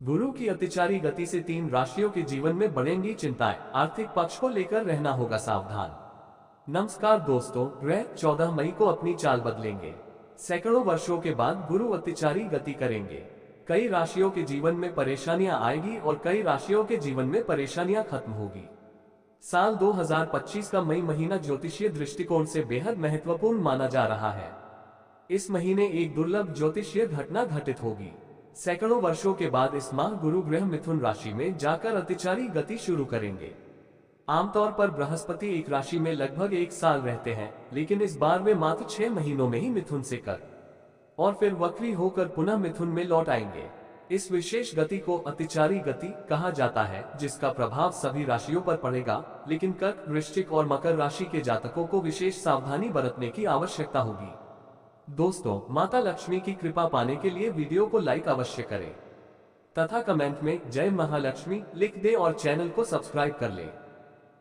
गुरु की अतिचारी गति से 3 राशियों के जीवन में बढ़ेंगी चिंताएं, आर्थिक पक्ष को लेकर रहना होगा सावधान। नमस्कार दोस्तों, ग्रह 14 मई को अपनी चाल बदलेंगे। सैकड़ों वर्षों के बाद गुरु अतिचारी गति करेंगे। कई राशियों के जीवन में परेशानियां आएगी और कई राशियों के जीवन में परेशानियां खत्म होगी। साल 2025 का मई महीना ज्योतिषीय दृष्टिकोण से बेहद महत्वपूर्ण माना जा रहा है। इस महीने एक दुर्लभ ज्योतिषीय घटना घटित होगी। सैकड़ों वर्षों के बाद इस माह गुरु ग्रह मिथुन राशि में जाकर अतिचारी गति शुरू करेंगे। आमतौर पर बृहस्पति एक राशि में लगभग 1 साल रहते हैं, लेकिन इस बार वे मात्र 6 महीनों में ही मिथुन से कर और फिर वक्री होकर पुनः मिथुन में लौट आएंगे। इस विशेष गति को अतिचारी गति कहा जाता है, जिसका प्रभाव सभी राशियों पर पड़ेगा, लेकिन कर्क, वृश्चिक और मकर राशि के जातकों को विशेष सावधानी बरतने की आवश्यकता होगी। दोस्तों, माता लक्ष्मी की कृपा पाने के लिए वीडियो को लाइक अवश्य करें तथा कमेंट में जय महालक्ष्मी लिख दें और चैनल को सब्सक्राइब कर लें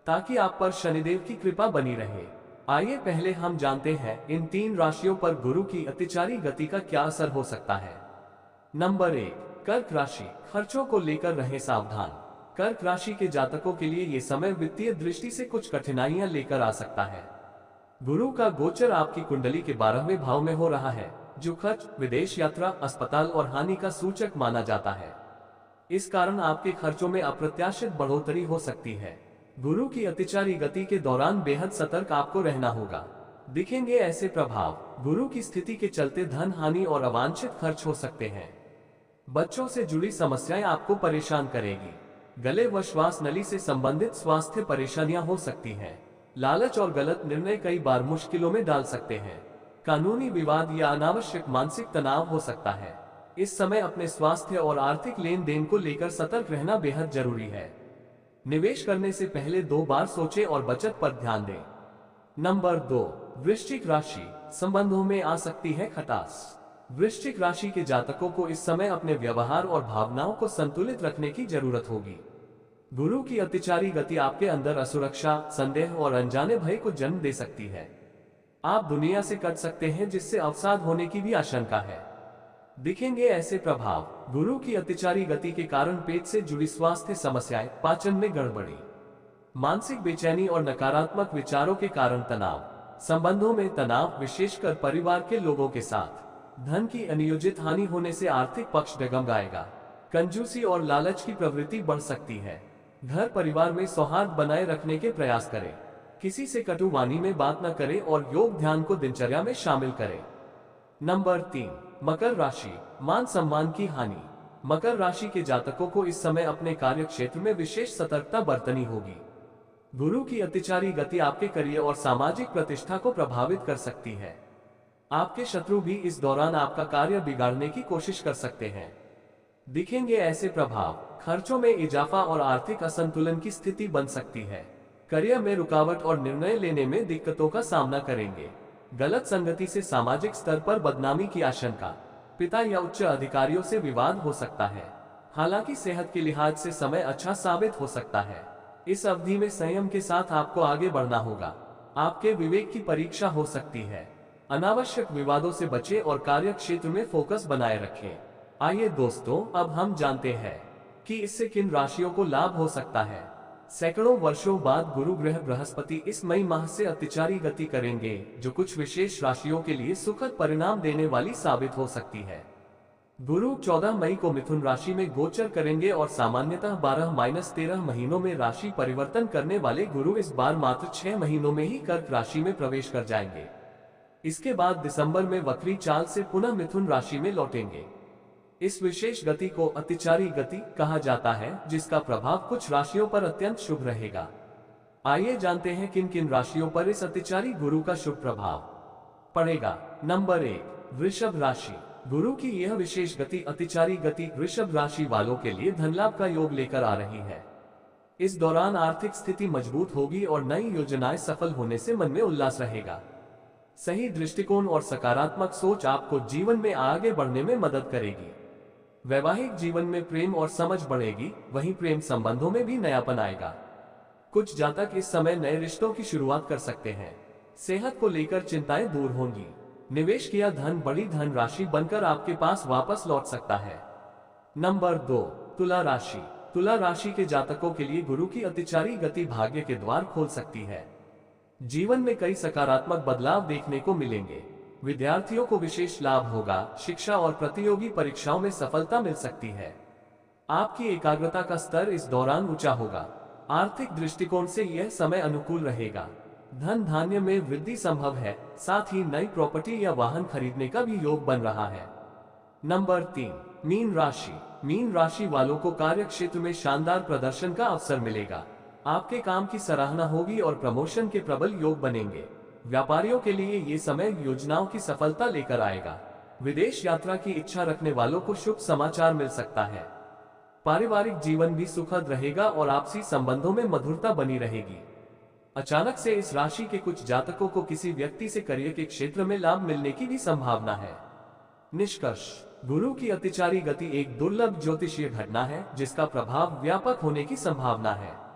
ताकि आप पर शनिदेव की कृपा बनी रहे। आइए पहले हम जानते हैं इन 3 राशियों पर गुरु की अतिचारी गति का क्या असर हो सकता है। नंबर 1, कर्क राशि। खर्चों को लेकर रहे सावधान। कर्क राशि के जातकों के लिए ये समय वित्तीय दृष्टि से कुछ कठिनाइयां लेकर आ सकता है। गुरु का गोचर आपकी कुंडली के 12वें भाव में हो रहा है, जो खर्च, विदेश यात्रा, अस्पताल और हानि का सूचक माना जाता है। इस कारण आपके खर्चों में अप्रत्याशित बढ़ोतरी हो सकती है। गुरु की अतिचारी गति के दौरान बेहद सतर्क आपको रहना होगा। दिखेंगे ऐसे प्रभाव। गुरु की स्थिति के चलते धन हानि और अवांछित खर्च हो सकते हैं। बच्चों से जुड़ी समस्याएं आपको परेशान करेगी। गले व श्वास नली से संबंधित स्वास्थ्य परेशानियां हो सकती हैं। लालच और गलत निर्णय कई बार मुश्किलों में डाल सकते हैं। कानूनी विवाद या अनावश्यक मानसिक तनाव हो सकता है। इस समय अपने स्वास्थ्य और आर्थिक लेन देन को लेकर सतर्क रहना बेहद जरूरी है। निवेश करने से पहले 2 बार सोचें और बचत पर ध्यान दें। नंबर 2, वृश्चिक राशि। संबंधों में आ सकती है खटास। वृश्चिक राशि के जातकों को इस समय अपने व्यवहार और भावनाओं को संतुलित रखने की जरूरत होगी। गुरु की अतिचारी गति आपके अंदर असुरक्षा, संदेह और अनजाने भय को जन्म दे सकती है। आप दुनिया से कट सकते हैं, जिससे अवसाद होने की भी आशंका है। दिखेंगे ऐसे प्रभाव। गुरु की अतिचारी गति के कारण पेट से जुड़ी स्वास्थ्य समस्याएं, पाचन में गड़बड़ी, मानसिक बेचैनी और नकारात्मक विचारों के कारण तनाव, संबंधों में तनाव, विशेषकर परिवार के लोगों के साथ, धन की अनियोजित हानि होने से आर्थिक पक्ष डगमगाएगा। कंजूसी और लालच की प्रवृत्ति बढ़ सकती है। घर परिवार में सौहार्द बनाए रखने के प्रयास करें। किसी से कटु वाणी में बात न करें और योग ध्यान को दिनचर्या में शामिल करें। नंबर 3, मकर राशि। मान सम्मान की हानि। मकर राशि के जातकों को इस समय अपने कार्य क्षेत्र में विशेष सतर्कता बरतनी होगी। गुरु की अतिचारी गति आपके करियर और सामाजिक प्रतिष्ठा को प्रभावित कर सकती है। आपके शत्रु भी इस दौरान आपका कार्य बिगाड़ने की कोशिश कर सकते हैं। दिखेंगे ऐसे प्रभाव। खर्चों में इजाफा और आर्थिक असंतुलन की स्थिति बन सकती है। करियर में रुकावट और निर्णय लेने में दिक्कतों का सामना करेंगे। गलत संगति से सामाजिक स्तर पर बदनामी की आशंका। पिता या उच्च अधिकारियों से विवाद हो सकता है। हालांकि सेहत के लिहाज से समय अच्छा साबित हो सकता है। इस अवधि में संयम के साथ आपको आगे बढ़ना होगा। आपके विवेक की परीक्षा हो सकती है। अनावश्यक विवादों से बचें और कार्य क्षेत्र में फोकस बनाए रखें। आइए दोस्तों, अब हम जानते हैं कि इससे किन राशियों को लाभ हो सकता है। सैकड़ों वर्षों बाद गुरु ग्रह बृहस्पति इस मई माह से अतिचारी गति करेंगे, जो कुछ विशेष राशियों के लिए सुखद परिणाम देने वाली साबित हो सकती है। गुरु 14 मई को मिथुन राशि में गोचर करेंगे और सामान्यतः 12-13 महीनों में राशि परिवर्तन करने वाले गुरु इस बार मात्र 6 महीनों में ही कर्क राशि में प्रवेश कर जाएंगे। इसके बाद दिसंबर में वक्री चाल से पुनः मिथुन राशि में लौटेंगे। इस विशेष गति को अतिचारी गति कहा जाता है, जिसका प्रभाव कुछ राशियों पर अत्यंत शुभ रहेगा। आइए जानते हैं किन किन राशियों पर इस अतिचारी गुरु का शुभ प्रभाव पड़ेगा। नंबर 1, वृषभ राशि। गुरु की यह विशेष गति अतिचारी गति वृषभ राशि वालों के लिए धन लाभ का योग लेकर आ रही है। इस दौरान आर्थिक स्थिति मजबूत होगी और नई योजनाएं सफल होने से मन में उल्लास रहेगा। सही दृष्टिकोण और सकारात्मक सोच आपको जीवन में आगे बढ़ने में मदद करेगी। वैवाहिक जीवन में प्रेम और समझ बढ़ेगी, वहीं प्रेम संबंधों में भी नयापन आएगा। कुछ जातक इस समय नए रिश्तों की शुरुआत कर सकते हैं। सेहत को लेकर चिंताएं दूर होंगी। निवेश किया धन बड़ी धन राशि बनकर आपके पास वापस लौट सकता है। नंबर 2, तुला राशि। तुला राशि के जातकों के लिए गुरु की अतिचारी गति भाग्य के द्वार खोल सकती है। जीवन में कई सकारात्मक बदलाव देखने को मिलेंगे। विद्यार्थियों को विशेष लाभ होगा। शिक्षा और प्रतियोगी परीक्षाओं में सफलता मिल सकती है। आपकी एकाग्रता का स्तर इस दौरान ऊंचा होगा। आर्थिक दृष्टिकोण से यह समय अनुकूल रहेगा। धन धान्य में वृद्धि संभव है। साथ ही नई प्रॉपर्टी या वाहन खरीदने का भी योग बन रहा है। नंबर 3, मीन राशि। मीन राशि वालों को कार्य क्षेत्र में शानदार प्रदर्शन का अवसर मिलेगा। आपके काम की सराहना होगी और प्रमोशन के प्रबल योग बनेंगे। व्यापारियों के लिए ये समय योजनाओं की सफलता लेकर आएगा। विदेश यात्रा की इच्छा रखने वालों को शुभ समाचार मिल सकता है। पारिवारिक जीवन भी सुखद रहेगा और आपसी संबंधों में मधुरता बनी रहेगी। अचानक से इस राशि के कुछ जातकों को किसी व्यक्ति से करियर के क्षेत्र में लाभ मिलने की भी संभावना है। निष्कर्ष, गुरु की अतिचारी गति एक दुर्लभ ज्योतिषीय घटना है जिसका प्रभाव व्यापक होने की संभावना है।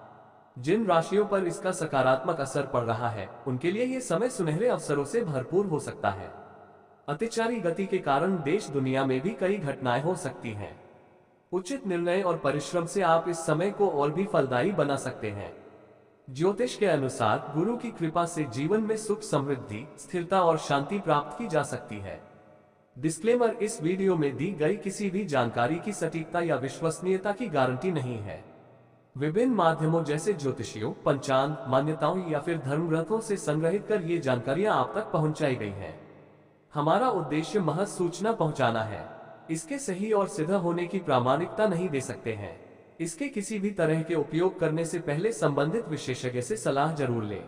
जिन राशियों पर इसका सकारात्मक असर पड़ रहा है उनके लिए यह समय सुनहरे अवसरों से भरपूर हो सकता है। अतिचारी गति के कारण देश दुनिया में भी कई घटनाएं हो सकती हैं। उचित निर्णय और परिश्रम से आप इस समय को और भी फलदायी बना सकते हैं। ज्योतिष के अनुसार गुरु की कृपा से जीवन में सुख, समृद्धि, स्थिरता और शांति प्राप्त की जा सकती है। डिस्क्लेमर, इस वीडियो में दी गई किसी भी जानकारी की सटीकता या विश्वसनीयता की गारंटी नहीं है। विभिन्न माध्यमों जैसे ज्योतिषियों, पंचांग, मान्यताओं या फिर धर्म ग्रंथों से संग्रहित कर ये जानकारियां आप तक पहुंचाई गई हैं। हमारा उद्देश्य महज सूचना पहुंचाना है। इसके सही और सिद्ध होने की प्रामाणिकता नहीं दे सकते हैं। इसके किसी भी तरह के उपयोग करने से पहले संबंधित विशेषज्ञ से सलाह जरूर लें।